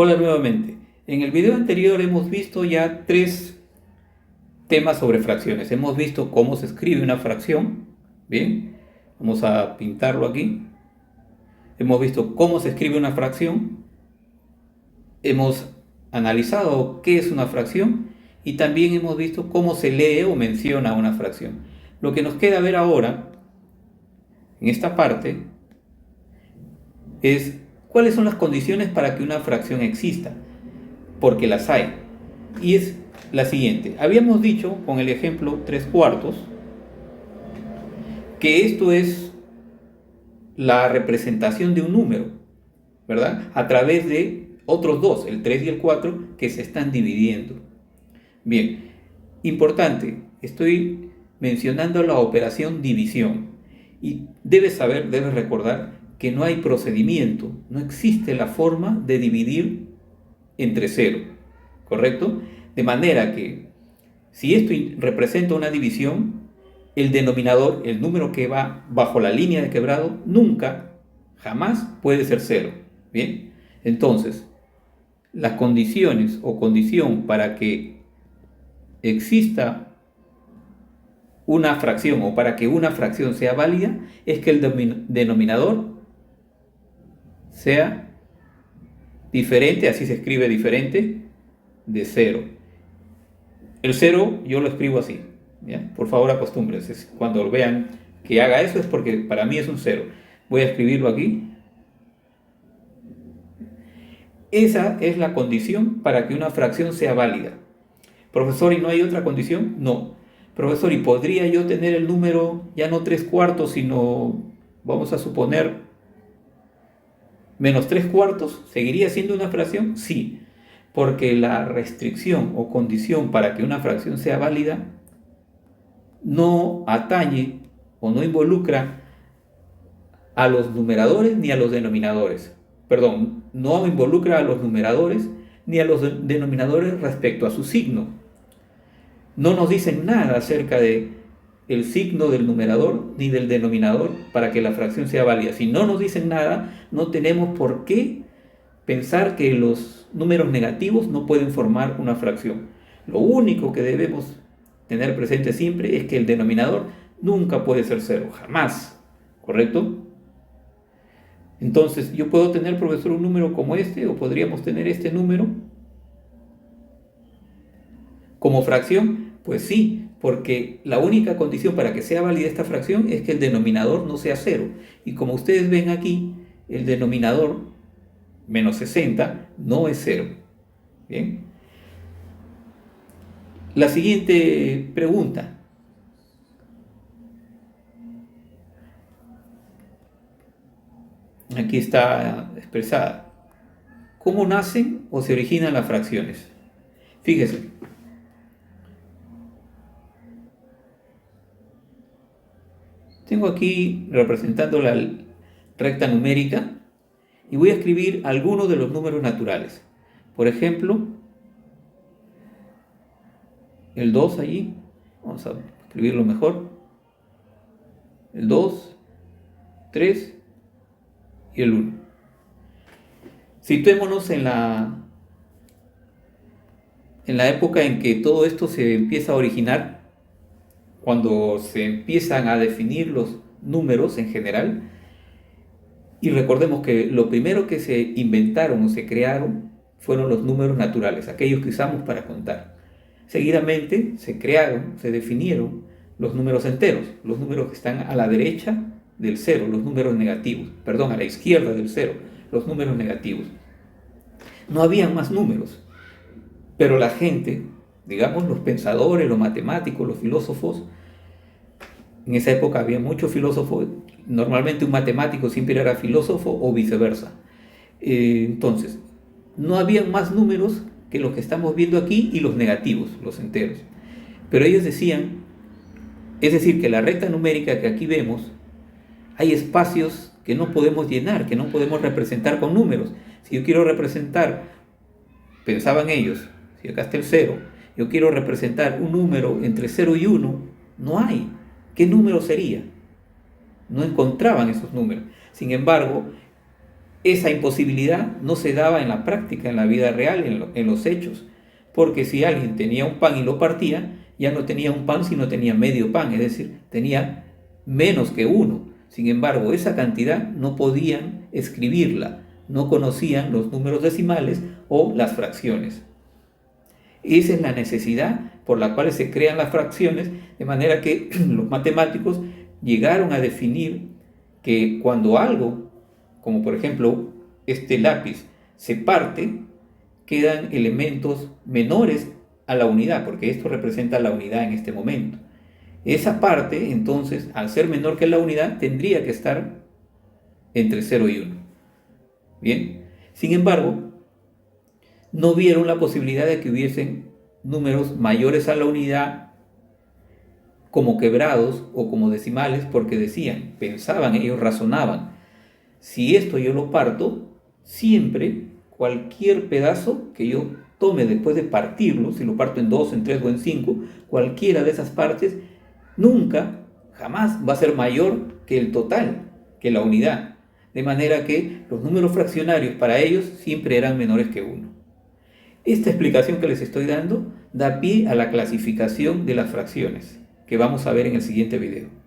Hola nuevamente. En el video anterior hemos visto ya tres temas sobre fracciones. Hemos visto cómo se escribe una fracción. Bien, vamos a pintarlo aquí. Hemos visto cómo se escribe una fracción. Hemos analizado qué es una fracción y también hemos visto cómo se lee o menciona una fracción. Lo que nos queda ver ahora, en esta parte, es cuáles son las condiciones para que una fracción exista, porque las hay. Y es la siguiente. Habíamos dicho con el ejemplo 3/4 que esto es la representación de un número, ¿verdad? A través de otros dos, el 3 y el 4, que se están dividiendo. Bien, importante, estoy mencionando la operación división y debes recordar que no hay procedimiento, no existe la forma de dividir entre 0, ¿correcto? De manera que si esto representa una división, el denominador, el número que va bajo la línea de quebrado, nunca, jamás puede ser 0. Bien, entonces, las condiciones o condición para que exista una fracción o para que una fracción sea válida es que el denominador sea diferente, así se escribe diferente, de 0. El 0 yo lo escribo así, ¿ya? Por favor acostúmbrense, cuando lo vean que haga eso es porque para mí es un 0. Voy a escribirlo aquí. Esa es la condición para que una fracción sea válida. Profesor, ¿y no hay otra condición? No. Profesor, ¿y podría yo tener el número ya no 3/4, sino, vamos a suponer, -3/4? ¿Seguiría siendo una fracción? Sí, porque la restricción o condición para que una fracción sea válida no atañe o no involucra a los numeradores ni a los denominadores. Perdón, no involucra a los numeradores ni a los denominadores respecto a su signo. No nos dicen nada acerca de el signo del numerador ni del denominador para que la fracción sea válida. Si no nos dicen nada, no tenemos por qué pensar que los números negativos no pueden formar una fracción. Lo único que debemos tener presente siempre es que el denominador nunca puede ser 0, jamás, ¿correcto? Entonces, yo puedo tener, profesor, un número como este, o podríamos tener este número como fracción. Pues sí, porque la única condición para que sea válida esta fracción es que el denominador no sea 0. Y como ustedes ven aquí, el denominador, -60, no es 0. Bien. La siguiente pregunta. Aquí está expresada. ¿Cómo nacen o se originan las fracciones? Fíjese. Tengo aquí representando la recta numérica y voy a escribir algunos de los números naturales. Por ejemplo, el 2 allí, vamos a escribirlo mejor. El 2, 3 y el 1. Situémonos en la época en que todo esto se empieza a originar, cuando se empiezan a definir los números en general. Y recordemos que lo primero que se inventaron o se crearon fueron los números naturales, aquellos que usamos para contar. Seguidamente se crearon, se definieron los números enteros, los números que están a la derecha del 0, los números negativos, perdón, a la izquierda del 0, los números negativos. No había más números, pero la gente, digamos los pensadores, los matemáticos, los filósofos, en esa época había muchos filósofos, normalmente un matemático siempre era filósofo o viceversa. Entonces, no había más números que los que estamos viendo aquí y los negativos, los enteros. Pero ellos decían, es decir, que la recta numérica que aquí vemos, hay espacios que no podemos llenar, que no podemos representar con números. Si yo quiero representar, pensaban ellos, si acá está el 0, yo quiero representar un número entre 0 y 1, no hay. ¿Qué número sería? No encontraban esos números. Sin embargo, esa imposibilidad no se daba en la práctica, en la vida real, en los hechos, porque si alguien tenía un pan y lo partía, ya no tenía un pan, sino tenía medio pan, es decir, tenía menos que uno. Sin embargo, esa cantidad no podían escribirla, no conocían los números decimales o las fracciones. Esa es la necesidad por la cual se crean las fracciones, de manera que los matemáticos llegaron a definir que cuando algo, como por ejemplo este lápiz, se parte, quedan elementos menores a la unidad, porque esto representa la unidad en este momento. Esa parte, entonces, al ser menor que la unidad, tendría que estar entre 0 y 1. Bien, sin embargo, no vieron la posibilidad de que hubiesen números mayores a la unidad como quebrados o como decimales, porque decían, pensaban, ellos razonaban, si esto yo lo parto, siempre cualquier pedazo que yo tome después de partirlo, si lo parto en 2, en 3 o en 5, cualquiera de esas partes nunca, jamás va a ser mayor que el total, que la unidad. De manera que los números fraccionarios para ellos siempre eran menores que 1. Esta explicación que les estoy dando da pie a la clasificación de las fracciones, que vamos a ver en el siguiente video.